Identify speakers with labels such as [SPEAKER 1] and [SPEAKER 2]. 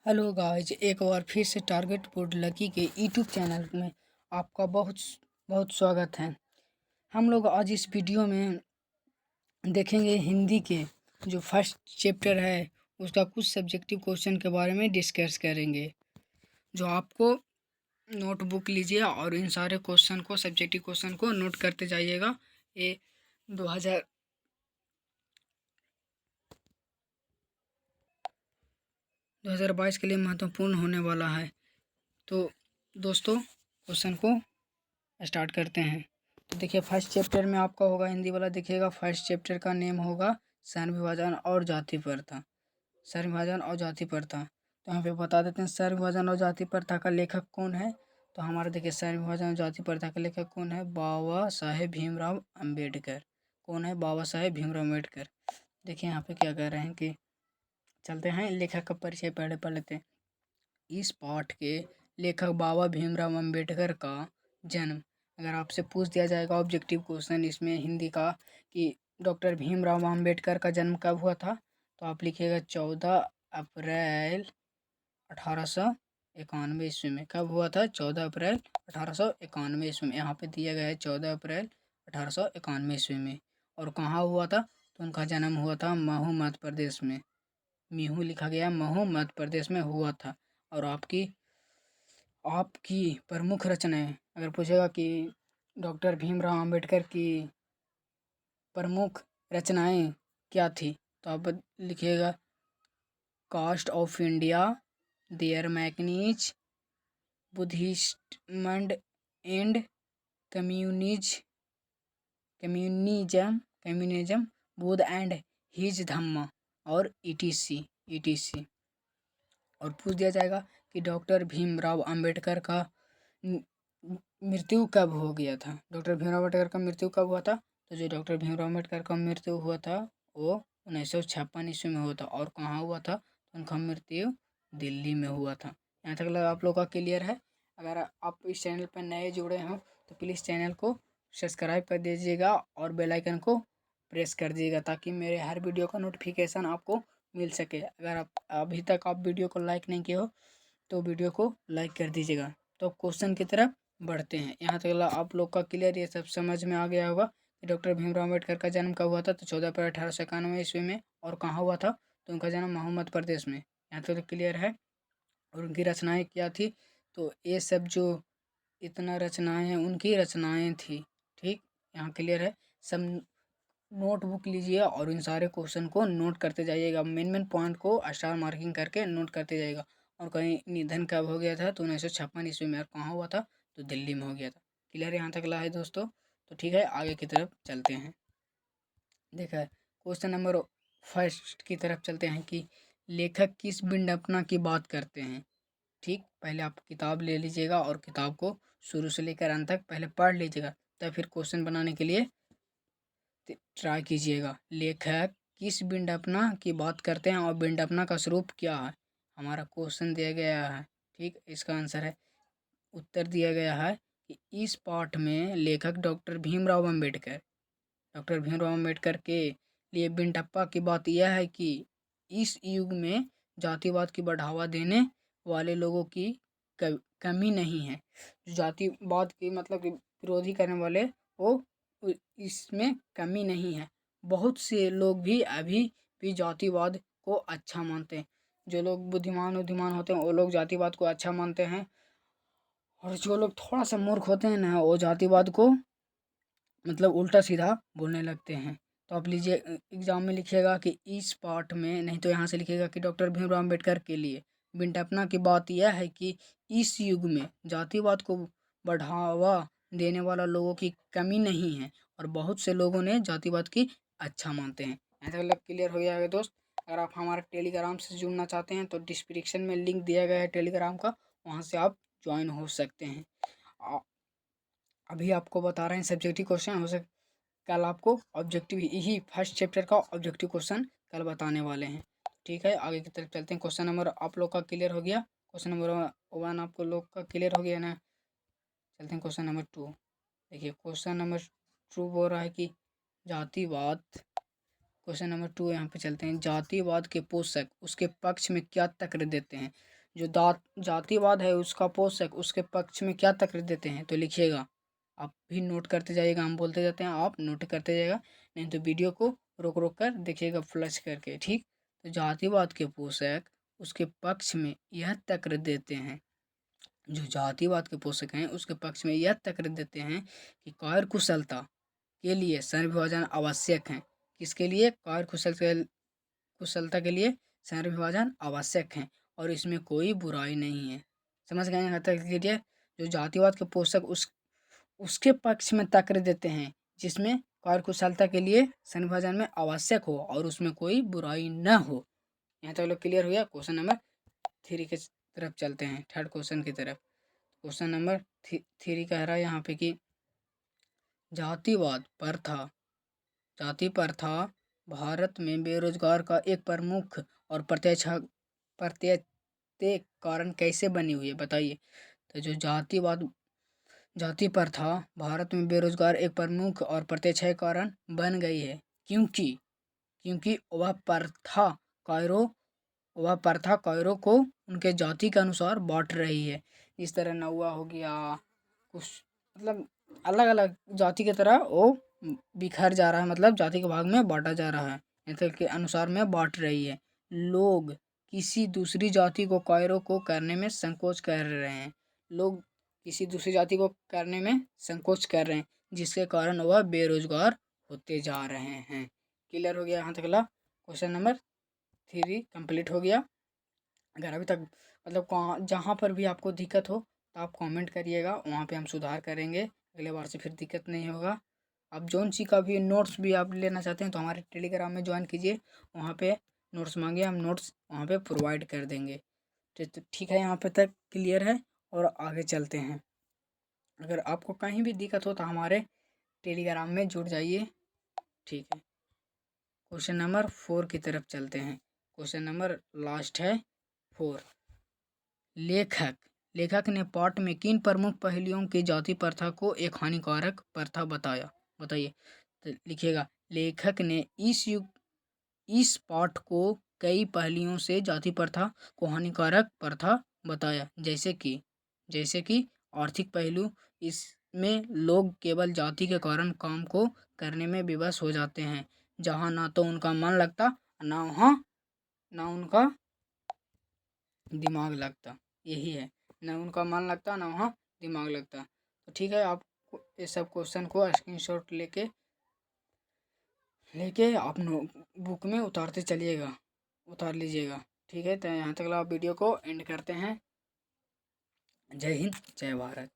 [SPEAKER 1] Hello guys, एक बार फिर से टारगेट बोर्ड लकी के यूट्यूब चैनल में आपका बहुत बहुत स्वागत है। हम लोग आज इस वीडियो में देखेंगे हिंदी के जो फर्स्ट चैप्टर है उसका कुछ सब्जेक्टिव क्वेश्चन के बारे में डिस्कस करेंगे। जो आपको नोटबुक लीजिए और इन सारे क्वेश्चन को सब्जेक्टिव क्वेश्चन को नोट करते जाइएगा। ये 2022 के लिए महत्वपूर्ण होने वाला है। तो दोस्तों क्वेश्चन को स्टार्ट करते हैं। तो देखिए फर्स्ट चैप्टर में आपका होगा हिंदी वाला, देखिएगा फर्स्ट चैप्टर का नेम होगा सर्ण विभाजन और जाति प्रथा। सर्ण विभाजन और जाति प्रथा, तो यहाँ पे बता देते हैं सर्ण विभाजन और जाति प्रथा का लेखक कौन है। तो हमारा देखिए सर्ण विभाजन और जाति प्रथा का लेखक कौन है, बाबा साहेब भीमराव अम्बेडकर। कौन है, बाबा साहेब भीमराव अम्बेडकर। देखिए यहाँ पे क्या कह रहे हैं कि चलते हैं लेखक का परिचय पहले पढ़ लेते हैं। इस पाठ के लेखक बाबा भीमराव अम्बेडकर का जन्म, अगर आपसे पूछ दिया जाएगा ऑब्जेक्टिव क्वेश्चन इसमें हिंदी का कि डॉक्टर भीमराव अम्बेडकर का जन्म कब हुआ था, तो आप लिखिएगा 14 अप्रैल 1891 ईस्वी में। कब हुआ था, 14 अप्रैल 1891 ईस्वी में। यहाँ पे दिया गया है 14 अप्रैल 1891 ईस्वी में। और कहाँ हुआ था, तो उनका जन्म हुआ था महू मध्य प्रदेश में। मीहू लिखा गया, महू मध्य प्रदेश में हुआ था। और आपकी प्रमुख रचनाएं अगर पूछेगा कि डॉक्टर भीमराव अंबेडकर की प्रमुख रचनाएं क्या थी, तो आप लिखिएगा caste of India, their mechanics, बुद्धिस्टमंड and communism, Buddha and his Dhamma और ईटीसी। और पूछ दिया जाएगा कि डॉक्टर भीमराव अंबेडकर का मृत्यु कब हो गया था। डॉक्टर भीमराव अम्बेडकर का मृत्यु कब हुआ था, तो जो डॉक्टर भीमराव अम्बेडकर का मृत्यु हुआ था वो 1956 ईस्वी में हुआ था। और कहाँ हुआ था, तो उनका मृत्यु दिल्ली में हुआ था। यहाँ तक लगा आप लोग का क्लियर है। अगर आप इस चैनल पर नए जुड़े हों तो प्लीज़ चैनल को सब्सक्राइब कर दीजिएगा और बेल आइकन को प्रेस कर दीजिएगा ताकि मेरे हर वीडियो का नोटिफिकेशन आपको मिल सके। अगर आप अभी तक आप वीडियो को लाइक नहीं किए हो तो वीडियो को लाइक कर दीजिएगा। तो क्वेश्चन की तरफ बढ़ते हैं। यहाँ तक आप लोग का क्लियर, ये सब समझ में आ गया होगा कि डॉक्टर भीमराव अम्बेडकर का जन्म कब हुआ था, तो 14 अप्रैल 1891 ईस्वी में। और कहाँ हुआ था, तो उनका जन्म महू मध्य प्रदेश में। यहाँ तक तो क्लियर है। और उनकी रचनाएं क्या थी, तो ये सब जो इतना रचनाएं हैं उनकी रचनाएं थी। ठीक, यहाँ क्लियर है। सब नोटबुक लीजिए और इन सारे क्वेश्चन को नोट करते जाइएगा। मेन पॉइंट को स्टार मार्किंग करके नोट करते जाइएगा। और कहीं निधन कब हो गया था, तो 1956 ईस्वी में। और कहाँ हुआ था, तो दिल्ली में हो गया था। क्लियर यहाँ तक ला है दोस्तों। तो ठीक है, आगे की तरफ चलते हैं। देखा है क्वेश्चन नंबर फर्स्ट की तरफ चलते हैं कि लेखक किस विडंबना की बात करते हैं। ठीक, पहले आप किताब ले लीजिएगा और किताब को शुरू से लेकर अंत तक पहले पढ़ लीजिएगा, तब फिर क्वेश्चन बनाने के लिए ट्राई कीजिएगा। लेखक किस विडंबना की बात करते हैं और विडंबना का स्वरूप क्या है, हमारा क्वेश्चन दिया गया है। ठीक, इसका आंसर है, उत्तर दिया गया है कि इस पाठ में लेखक डॉक्टर भीमराव अम्बेडकर के लिए विडंबना की बात यह है कि इस युग में जातिवाद की बढ़ावा देने वाले लोगों की कमी नहीं है। जो जातिवाद की मतलब कि विरोधी करने वाले वो इसमें कमी नहीं है। बहुत से लोग भी अभी भी जातिवाद को अच्छा मानते हैं। जो लोग बुद्धिमान होते हैं वो लोग जातिवाद को अच्छा मानते हैं। और जो लोग थोड़ा सा मूर्ख होते हैं ना, वो जातिवाद को मतलब उल्टा सीधा बोलने लगते हैं। तो आप लीजिए एग्जाम में लिखिएगा कि इस पाठ में, नहीं तो यहाँ से लिखिएगा कि डॉक्टर भीमराव अम्बेडकर के लिए विडंबना की बात यह है कि इस युग में जातिवाद को बढ़ावा देने वाला लोगों की कमी नहीं है और बहुत से लोगों ने जातिवाद की अच्छा मानते हैं। ऐसा लग क्लियर हो गया है दोस्त। अगर आप हमारे टेलीग्राम से जुड़ना चाहते हैं तो डिस्क्रिप्शन में लिंक दिया गया है टेलीग्राम का, वहाँ से आप ज्वाइन हो सकते हैं। अभी आपको बता रहे हैं सब्जेक्टिव क्वेश्चन, हो सकता कल आपको ऑब्जेक्टिव यही फर्स्ट चैप्टर का ऑब्जेक्टिव क्वेश्चन कल बताने वाले हैं। ठीक है, आगे की तरफ चलते हैं। क्वेश्चन नंबर आप लोग का क्लियर हो गया, क्वेश्चन नंबर 1 आपको लोग का क्लियर हो गया ना। चलते हैं क्वेश्चन नंबर 2। देखिए क्वेश्चन नंबर 2 बोल रहा है कि जातिवाद, क्वेश्चन नंबर 2 यहाँ पे चलते हैं। जातिवाद के पोषक उसके पक्ष में क्या तर्क देते हैं। जो जातिवाद है उसका पोषक उसके पक्ष में क्या तर्क देते हैं, तो लिखिएगा। आप भी नोट करते जाइएगा, हम बोलते जाते हैं, आप नोट करते जाइएगा, नहीं तो वीडियो को रोक रोक कर देखिएगा फ्लैश करके, ठीक। तो जातिवाद के पोषक उसके पक्ष में यह तर्क देते हैं, जो जातिवाद के पोषक हैं उसके पक्ष में यह तर्क देते हैं कि कार्यकुशलता के लिए सैन्य विभाजन आवश्यक है। किसके लिए? कुशलता के लिए सैन्य विभाजन आवश्यक है और इसमें कोई बुराई नहीं है। समझ गए यहाँ तक क्लियर? जो जातिवाद के पोषक उसके पक्ष में तर्क देते हैं जिसमें कार्यकुशलता के लिए सैन्य विभाजन में आवश्यक हो और उसमें कोई बुराई न हो। यहाँ तक लोग क्लियर हो गया। क्वेश्चन नंबर 3 के तरफ चलते हैं, थर्ड क्वेश्चन की तरफ। क्वेश्चन नंबर 3 कह रहा है यहाँ पे कि जातिवाद जाति प्रथा भारत में बेरोजगार का एक प्रमुख और प्रत्यक्ष कारण कैसे बनी हुई है, बताइए। तो जो जाति प्रथा भारत में बेरोजगार एक प्रमुख और प्रत्यक्ष कारण बन गई है, क्योंकि वह प्रथा कायरों को उनके जाति के अनुसार बांट रही है। इस तरह नौआ हो गया, कुछ मतलब अलग अलग जाति की तरह वो बिखर जा रहा है, मतलब जाति के भाग में बांटा जा रहा है, इनके के अनुसार में बांट रही है। लोग किसी दूसरी जाति को कायरों को करने में संकोच कर रहे हैं, लोग किसी दूसरी जाति को करने में संकोच कर रहे हैं, जिसके कारण वह बेरोजगार होते जा रहे हैं। क्लियर हो गया यहाँ तक? क्वेश्चन नंबर 3 कंप्लीट हो गया। अगर अभी तक मतलब जहाँ पर भी आपको दिक्कत हो तो आप कमेंट करिएगा, वहाँ पे हम सुधार करेंगे, अगले बार से फिर दिक्कत नहीं होगा। आप जौन सी का भी नोट्स भी आप लेना चाहते हैं तो हमारे टेलीग्राम में ज्वाइन कीजिए, वहाँ पे नोट्स मांगिए, हम नोट्स वहाँ पे प्रोवाइड कर देंगे। तो ठीक है, यहाँ पे तक क्लियर है और आगे चलते हैं। अगर आपको कहीं भी दिक्कत हो तो हमारे टेलीग्राम में जुड़ जाइए, ठीक है। क्वेश्चन नंबर 4 की तरफ चलते हैं। क्वेश्चन नंबर लास्ट है 4। लेखक ने पाठ में किन प्रमुख पहलुओं की जाति प्रथा को एक हानिकारक प्रथा बताया, बताइए। तो लिखिएगा, लेखक ने इस पाठ को कई पहलुओं से जाति प्रथा को हानिकारक प्रथा बताया, जैसे कि आर्थिक पहलू, इसमें लोग केवल जाति के कारण काम को करने में विवश हो जाते हैं, जहाँ ना तो उनका मन लगता ना उनका दिमाग लगता, यही है, ना उनका मन लगता ना वहाँ दिमाग लगता। तो ठीक है, आप ये सब क्वेश्चन को स्क्रीनशॉट लेके आप बुक में उतार लीजिएगा, ठीक है। तो यहाँ तक आप वीडियो को एंड करते हैं। जय हिंद, जय भारत।